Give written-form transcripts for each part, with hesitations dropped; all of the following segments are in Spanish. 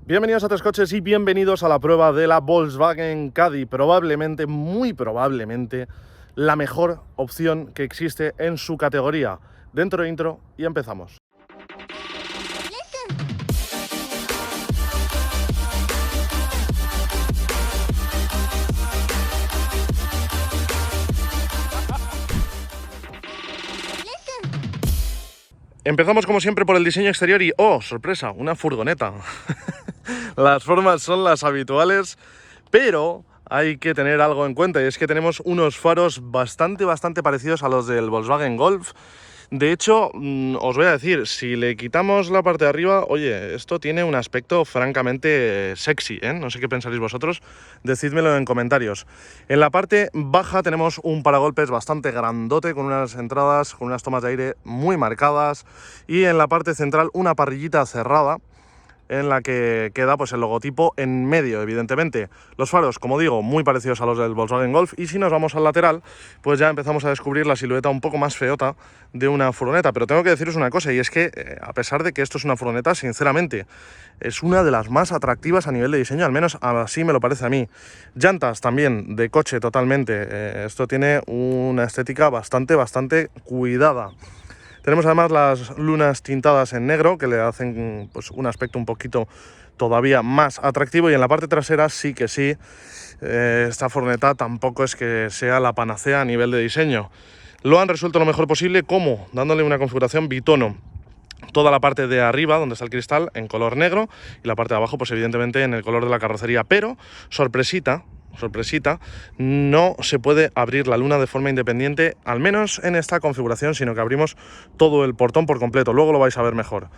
Bienvenidos a Tres Coches y bienvenidos a la prueba de la Volkswagen Caddy, probablemente, muy probablemente, la mejor opción que existe en su categoría. Dentro de intro y empezamos. Empezamos como siempre por el diseño exterior y ¡oh, sorpresa! Una furgoneta. Las formas son las habituales, pero hay que tener algo en cuenta y es que tenemos unos faros bastante parecidos a los del Volkswagen Golf. De hecho, os voy a decir, si le quitamos la parte de arriba, oye, esto tiene un aspecto francamente sexy, ¿eh? No sé qué pensaréis vosotros, decídmelo en comentarios. En la parte baja tenemos un paragolpes bastante grandote, con unas entradas, con unas tomas de aire muy marcadas, y en la parte central una parrillita cerrada, en la que queda pues el logotipo en medio, evidentemente. Los faros, como digo, muy parecidos a los del Volkswagen Golf, y si nos vamos al lateral, pues ya empezamos a descubrir la silueta un poco más feota de una furgoneta. Pero tengo que deciros una cosa, y es que, a pesar de que esto es una furgoneta, sinceramente, es una de las más atractivas a nivel de diseño, al menos así me lo parece a mí. Llantas también, de coche totalmente. Esto tiene una estética bastante cuidada. Tenemos además las lunas tintadas en negro, que le hacen pues un aspecto un poquito todavía más atractivo, y en la parte trasera sí que sí, esta furgoneta tampoco es que sea la panacea a nivel de diseño. Lo han resuelto lo mejor posible, ¿cómo? Dándole una configuración bitono. Toda la parte de arriba, donde está el cristal, en color negro, y la parte de abajo, pues evidentemente en el color de la carrocería, pero sorpresita, no se puede abrir la luna de forma independiente, al menos en esta configuración, sino que abrimos todo el portón por completo. Luego lo vais a ver mejor.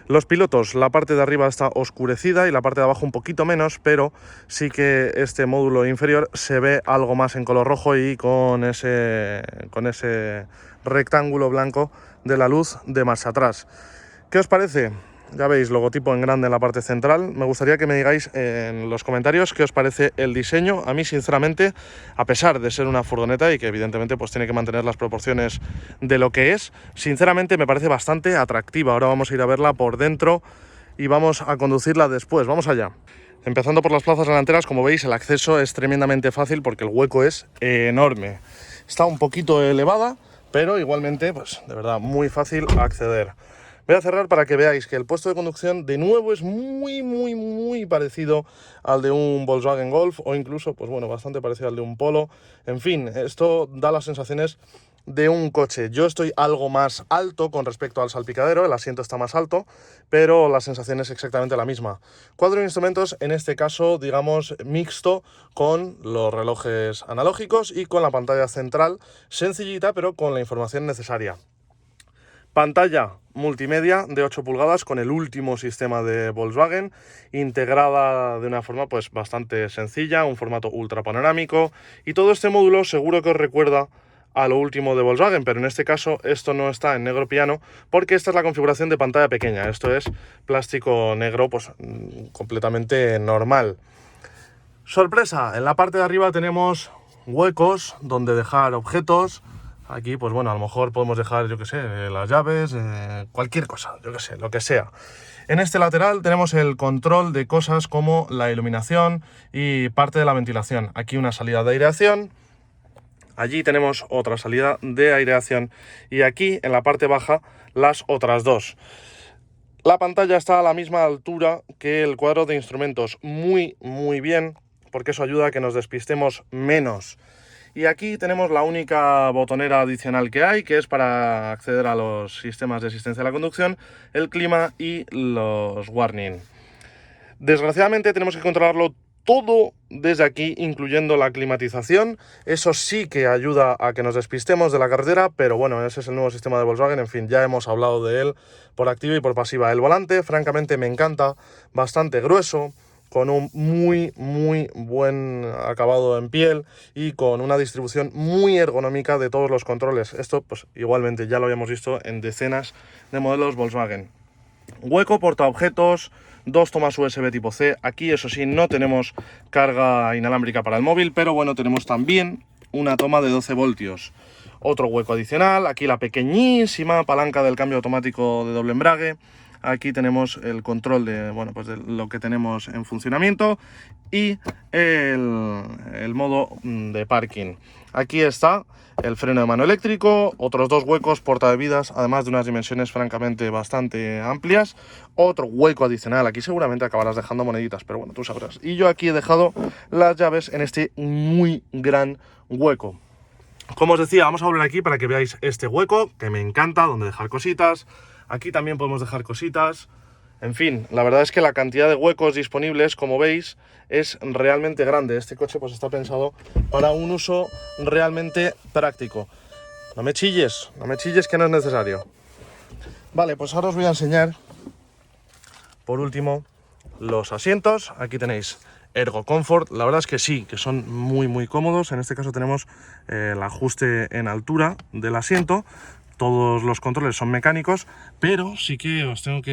Los pilotos, la parte de arriba está oscurecida y la parte de abajo un poquito menos, pero sí que este módulo inferior se ve algo más en color rojo y con ese rectángulo blanco de la luz de marcha atrás. ¿Qué os parece? Ya veis, logotipo en grande en la parte central. Me gustaría que me digáis en los comentarios qué os parece el diseño. A mí, sinceramente, a pesar de ser una furgoneta y que evidentemente pues tiene que mantener las proporciones de lo que es, sinceramente me parece bastante atractiva. Ahora vamos a ir a verla por dentro y vamos a conducirla después. Vamos allá. Empezando por las plazas delanteras, como veis, el acceso es tremendamente fácil porque el hueco es enorme. Está un poquito elevada, pero igualmente, pues de verdad, muy fácil acceder. Voy a cerrar para que veáis que el puesto de conducción de nuevo es muy parecido al de un Volkswagen Golf, o incluso, pues bueno, bastante parecido al de un Polo. En fin, esto da las sensaciones de un coche. Yo estoy algo más alto con respecto al salpicadero, el asiento está más alto, pero la sensación es exactamente la misma. Cuadro de instrumentos, en este caso, digamos, mixto, con los relojes analógicos y con la pantalla central, sencillita, pero con la información necesaria. Pantalla multimedia de 8 pulgadas con el último sistema de Volkswagen, integrada de una forma pues bastante sencilla, un formato ultra panorámico, y todo este módulo seguro que os recuerda a lo último de Volkswagen, pero en este caso esto no está en negro piano porque esta es la configuración de pantalla pequeña. Esto es plástico negro pues completamente normal. Sorpresa, en la parte de arriba tenemos huecos donde dejar objetos. Aquí, pues bueno, a lo mejor podemos dejar, yo que sé, las llaves, cualquier cosa, yo que sé, lo que sea. En este lateral tenemos el control de cosas como la iluminación y parte de la ventilación. Aquí una salida de aireación, allí tenemos otra salida de aireación y aquí, en la parte baja, las otras dos. La pantalla está a la misma altura que el cuadro de instrumentos, muy bien, porque eso ayuda a que nos despistemos menos. Y aquí tenemos la única botonera adicional que hay, que es para acceder a los sistemas de asistencia a la conducción, el clima y los warning. Desgraciadamente tenemos que controlarlo todo desde aquí, incluyendo la climatización. Eso sí que ayuda a que nos despistemos de la carretera, pero bueno, ese es el nuevo sistema de Volkswagen. En fin, ya hemos hablado de él por activa y por pasiva. El volante, francamente, me encanta, bastante grueso, con un muy buen acabado en piel y con una distribución muy ergonómica de todos los controles. Esto, pues igualmente ya lo habíamos visto en decenas de modelos Volkswagen. Hueco portaobjetos, 2 tomas USB tipo C. Aquí, eso sí, no tenemos carga inalámbrica para el móvil, pero bueno, tenemos también una toma de 12 voltios. Otro hueco adicional, aquí la pequeñísima palanca del cambio automático de doble embrague. aquí tenemos el control de, bueno, pues de lo que tenemos en funcionamiento y el modo de parking. Aquí está el freno de mano eléctrico, otros dos huecos portabebidas, además de unas dimensiones francamente bastante amplias. Otro hueco adicional, aquí seguramente acabarás dejando moneditas, pero bueno, tú sabrás. Y yo aquí he dejado las llaves en este muy gran hueco. Como os decía, vamos a volver aquí para que veáis este hueco, que me encanta, donde dejar cositas. Aquí también podemos dejar cositas. En fin, la verdad es que la cantidad de huecos disponibles, como veis, es realmente grande. Este coche pues está pensado para un uso realmente práctico. No me chilles que no es necesario. Vale, pues ahora os voy a enseñar, por último, los asientos. Aquí tenéis Ergo Comfort. La verdad es que sí, que son muy cómodos. En este caso tenemos el ajuste en altura del asiento. Todos los controles son mecánicos, pero sí que os tengo que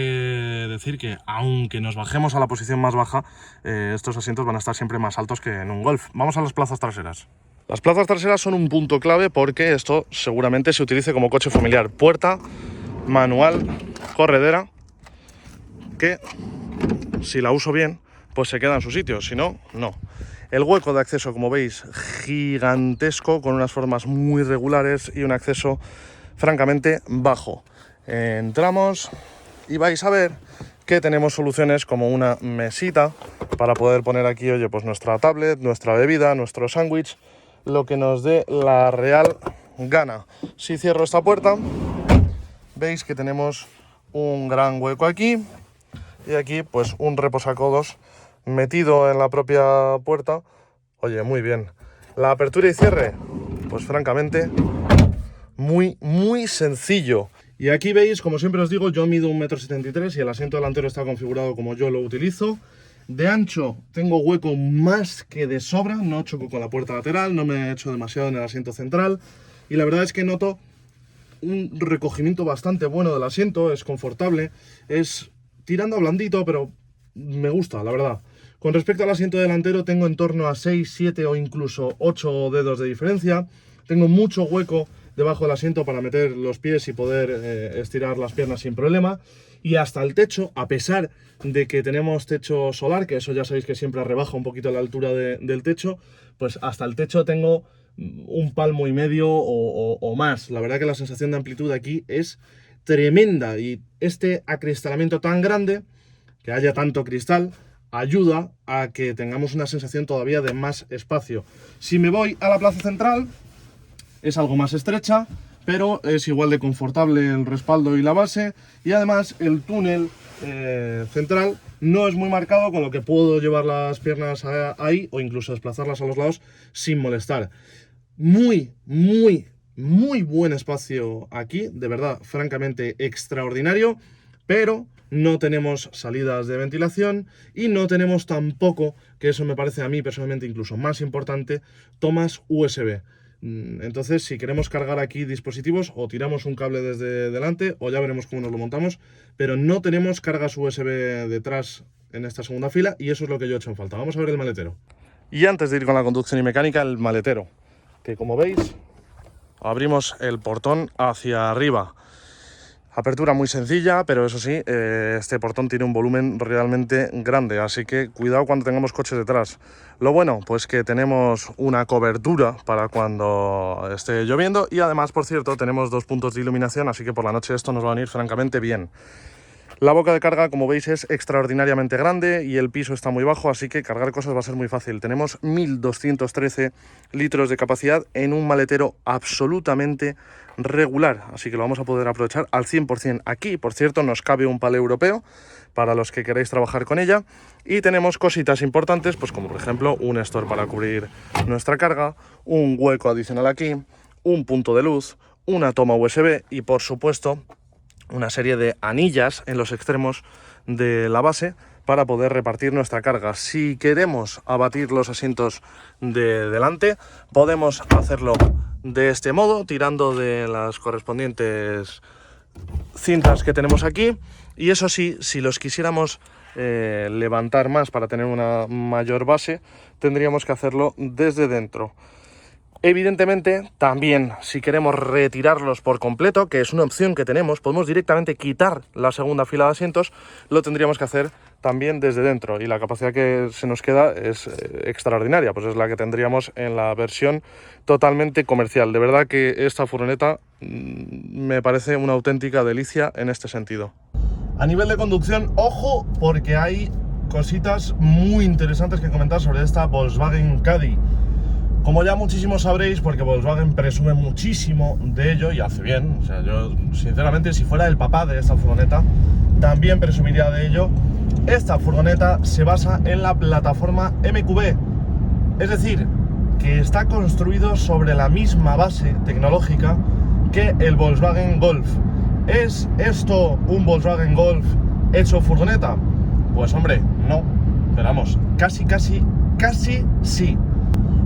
decir que aunque nos bajemos a la posición más baja, estos asientos van a estar siempre más altos que en un Golf. Vamos a las plazas traseras. Las plazas traseras son un punto clave porque esto seguramente se utilice como coche familiar. Puerta manual corredera que, si la uso bien, pues se queda en su sitio, si no, no. El hueco de acceso, como veis, gigantesco, con unas formas muy regulares y un acceso francamente bajo. Entramos y vais a ver que tenemos soluciones como una mesita para poder poner aquí, oye, pues nuestra tablet, nuestra bebida, nuestro sándwich, lo que nos dé la real gana. Si cierro esta puerta, veis que tenemos un gran hueco aquí y aquí pues un reposacodos metido en la propia puerta. Oye, muy bien. La apertura y cierre, pues francamente muy sencillo. Y aquí veis, como siempre os digo, yo mido 1,73 m y el asiento delantero está configurado como yo lo utilizo. De ancho tengo hueco más que de sobra, no choco con la puerta lateral, no me he hecho demasiado en el asiento central. Y la verdad es que noto un recogimiento bastante bueno del asiento, es confortable, es tirando a blandito, pero me gusta, la verdad. Con respecto al asiento delantero tengo en torno a 6, 7 o incluso 8 dedos de diferencia. Tengo mucho hueco debajo del asiento para meter los pies y poder estirar las piernas sin problema. Y hasta el techo, a pesar de que tenemos techo solar, que eso ya sabéis que siempre rebaja un poquito la altura del techo, pues hasta el techo tengo 1,5 palmos o más. La verdad que la sensación de amplitud aquí es tremenda y este acristalamiento tan grande, que haya tanto cristal, ayuda a que tengamos una sensación todavía de más espacio. Si me voy a la plaza central, es algo más estrecha, pero es igual de confortable el respaldo y la base, y además el túnel central no es muy marcado, con lo que puedo llevar las piernas ahí o incluso desplazarlas a los lados sin molestar. Muy buen espacio aquí, de verdad, francamente extraordinario, pero no tenemos salidas de ventilación y no tenemos tampoco, que eso me parece a mí personalmente incluso más importante, tomas USB. Entonces, si queremos cargar aquí dispositivos, o tiramos un cable desde delante o ya veremos cómo nos lo montamos, pero no tenemos cargas USB detrás en esta segunda fila y eso es lo que yo he hecho en falta. Vamos a ver el maletero. Y antes de ir con la conducción y mecánica, el maletero, que como veis, abrimos el portón hacia arriba. Apertura muy sencilla, pero eso sí, este portón tiene un volumen realmente grande, así que cuidado cuando tengamos coches detrás. Lo bueno, pues que tenemos una cobertura para cuando esté lloviendo y además, por cierto, tenemos 2 puntos de iluminación, así que por la noche esto nos va a venir francamente bien. La boca de carga, como veis, es extraordinariamente grande y el piso está muy bajo, así que cargar cosas va a ser muy fácil. Tenemos 1.213 litros de capacidad en un maletero absolutamente regular, así que lo vamos a poder aprovechar al 100%. Aquí, por cierto, nos cabe un palé europeo para los que queráis trabajar con ella, y tenemos cositas importantes, pues como por ejemplo un store para cubrir nuestra carga, un hueco adicional aquí, un punto de luz, una toma USB y por supuesto una serie de anillas en los extremos de la base para poder repartir nuestra carga. Si queremos abatir los asientos de delante, podemos hacerlo de este modo, tirando de las correspondientes cintas que tenemos aquí. Y eso sí, si los quisiéramos levantar más para tener una mayor base, tendríamos que hacerlo desde dentro. Evidentemente, también si queremos retirarlos por completo, que es una opción que tenemos, podemos directamente quitar la segunda fila de asientos, lo tendríamos que hacer también desde dentro, y la capacidad que se nos queda es extraordinaria, pues es la que tendríamos en la versión totalmente comercial. De verdad que esta furgoneta me parece una auténtica delicia en este sentido. A nivel de conducción, ojo, porque hay cositas muy interesantes que comentar sobre esta Volkswagen Caddy. Como ya muchísimos sabréis, porque Volkswagen presume muchísimo de ello y hace bien, o sea, yo sinceramente si fuera el papá de esta furgoneta también presumiría de ello. Esta furgoneta se basa en la plataforma MQB, es decir, que está construido sobre la misma base tecnológica que el Volkswagen Golf. ¿Es esto un Volkswagen Golf hecho furgoneta? Pues hombre, no, pero vamos, casi sí.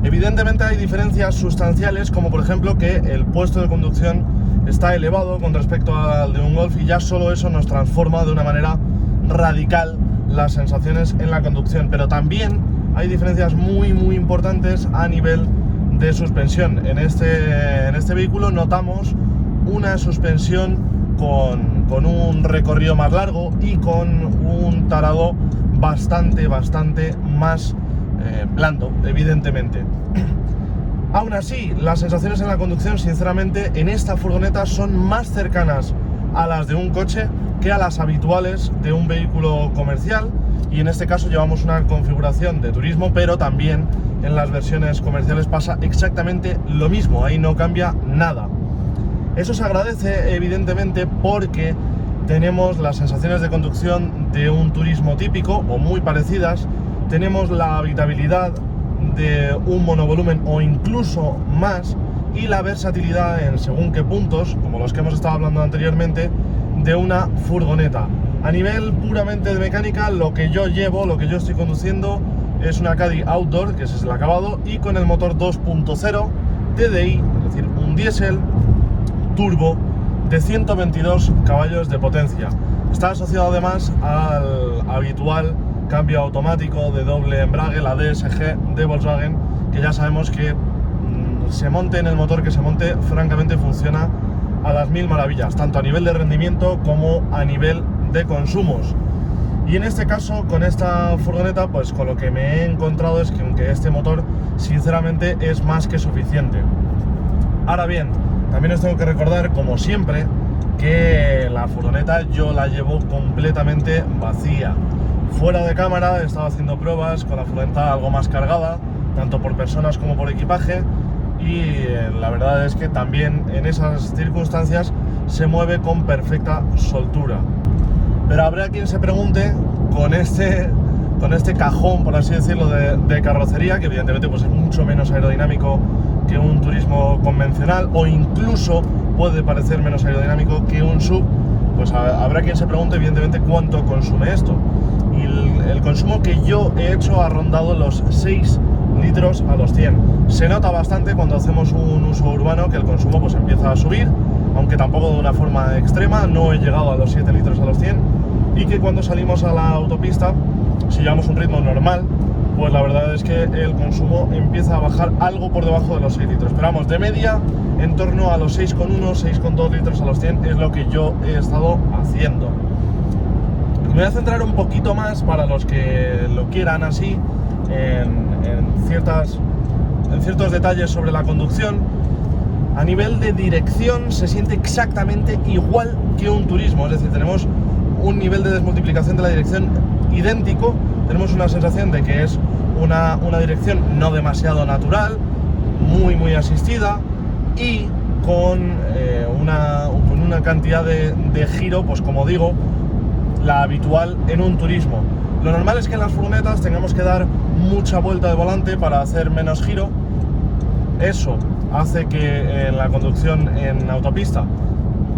Evidentemente hay diferencias sustanciales, como por ejemplo que el puesto de conducción está elevado con respecto al de un Golf, y ya solo eso nos transforma de una manera radical las sensaciones en la conducción. Pero también hay diferencias muy importantes a nivel de suspensión. En este vehículo notamos una suspensión con un recorrido más largo y con un tarado bastante más blando, evidentemente. Aún así, las sensaciones en la conducción, sinceramente, en esta furgoneta son más cercanas a las de un coche que a las habituales de un vehículo comercial, y en este caso llevamos una configuración de turismo, pero también en las versiones comerciales pasa exactamente lo mismo, ahí no cambia nada. Eso se agradece, evidentemente, porque tenemos las sensaciones de conducción de un turismo típico o muy parecidas. Tenemos la habitabilidad de un monovolumen o incluso más, y la versatilidad en según qué puntos, como los que hemos estado hablando anteriormente, de una furgoneta. A nivel puramente de mecánica, lo que yo estoy conduciendo es una Caddy Outdoor, que ese es el acabado, y con el motor 2.0 TDI, es decir, un diésel turbo de 122 caballos de potencia. Está asociado además al habitual cambio automático de doble embrague, la DSG de Volkswagen, que ya sabemos que se monte en el motor que se monte, francamente funciona a las mil maravillas, tanto a nivel de rendimiento como a nivel de consumos. Y en este caso, con esta furgoneta, pues con lo que me he encontrado es que aunque este motor sinceramente es más que suficiente. Ahora bien, también os tengo que recordar, como siempre, que la furgoneta yo la llevo completamente vacía. Fuera de cámara he estado haciendo pruebas con la furgoneta algo más cargada, tanto por personas como por equipaje, y la verdad es que también en esas circunstancias se mueve con perfecta soltura. Pero habrá quien se pregunte, con este cajón, por así decirlo, de carrocería, que evidentemente pues es mucho menos aerodinámico que un turismo convencional, o incluso puede parecer menos aerodinámico que un SUV, pues habrá quien se pregunte evidentemente cuánto consume esto. Y el consumo que yo he hecho ha rondado los 6 litros a los 100. Se nota bastante cuando hacemos un uso urbano que el consumo pues empieza a subir, aunque tampoco de una forma extrema, no he llegado a los 7 litros a los 100, y que cuando salimos a la autopista, si llevamos un ritmo normal, pues la verdad es que el consumo empieza a bajar algo por debajo de los 6 litros. Pero vamos, de media, en torno a los 6,1, 6,2 litros a los 100 es lo que yo he estado haciendo. Me voy a centrar un poquito más, para los que lo quieran así, en ciertos detalles sobre la conducción. A nivel de dirección se siente exactamente igual que un turismo, es decir, tenemos un nivel de desmultiplicación de la dirección idéntico, tenemos una sensación de que es una dirección no demasiado natural, muy asistida, y con una cantidad de giro, pues como digo, la habitual en un turismo. Lo normal es que en las furgonetas tengamos que dar mucha vuelta de volante para hacer menos giro. Eso hace que en la conducción en autopista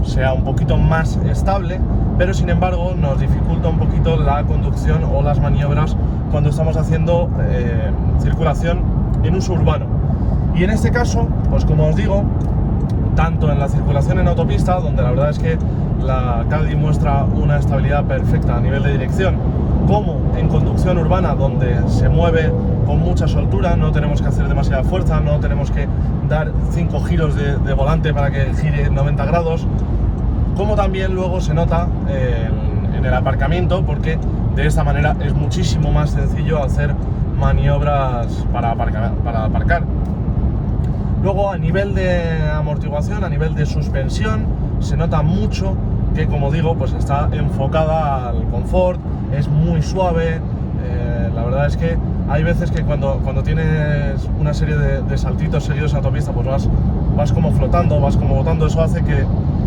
sea un poquito más estable, pero sin embargo nos dificulta un poquito la conducción o las maniobras cuando estamos haciendo circulación en uso urbano. Y en este caso, pues como os digo, tanto en la circulación en autopista, donde la verdad es que la Caddy muestra una estabilidad perfecta a nivel de dirección, como en conducción urbana, donde se mueve con mucha soltura, no tenemos que hacer demasiada fuerza, no tenemos que dar 5 giros de volante para que gire 90 grados, como también luego se nota en el aparcamiento, porque de esta manera es muchísimo más sencillo hacer maniobras para aparcar. Luego, a nivel de amortiguación, a nivel de suspensión, se nota mucho que, como digo, pues está enfocada al confort, es muy suave. La verdad es que hay veces que cuando tienes una serie de saltitos seguidos en autopista, pues vas como flotando, vas como botando. Eso hace que,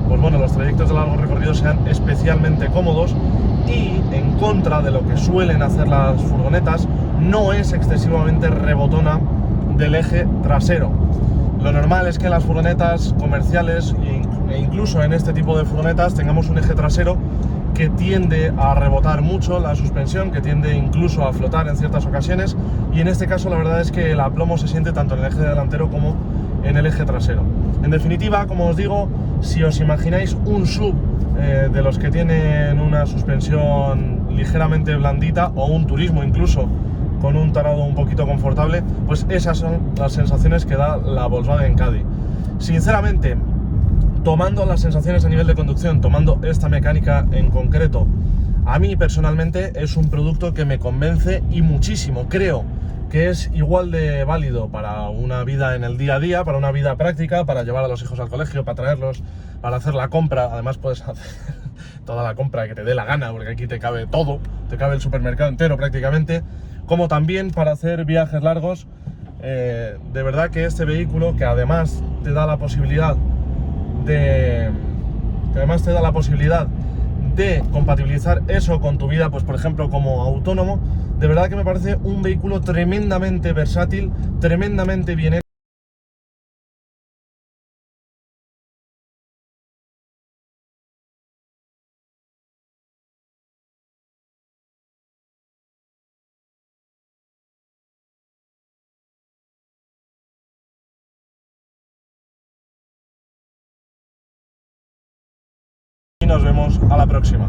pues bueno, los trayectos de largo recorrido sean especialmente cómodos, y en contra de lo que suelen hacer las furgonetas, no es excesivamente rebotona del eje trasero. Lo normal es que en las furgonetas comerciales e incluso en este tipo de furgonetas tengamos un eje trasero que tiende a rebotar mucho la suspensión, que tiende incluso a flotar en ciertas ocasiones, y en este caso la verdad es que el aplomo se siente tanto en el eje delantero como en el eje trasero. En definitiva, como os digo, si os imagináis un SUV de los que tienen una suspensión ligeramente blandita, o un turismo incluso con un tarado un poquito confortable, pues esas son las sensaciones que da la Volkswagen Caddy. Sinceramente, tomando las sensaciones a nivel de conducción, tomando esta mecánica en concreto, a mí personalmente es un producto que me convence y muchísimo. Creo que es igual de válido para una vida en el día a día, para una vida práctica, para llevar a los hijos al colegio, para traerlos, para hacer la compra. Además puedes hacer toda la compra que te dé la gana, porque aquí te cabe todo, te cabe el supermercado entero prácticamente, como también para hacer viajes largos. De verdad que este vehículo, que además te da la posibilidad de compatibilizar eso con tu vida, pues por ejemplo como autónomo, de verdad que me parece un vehículo tremendamente versátil, tremendamente bien hecho. Y nos vemos a la próxima.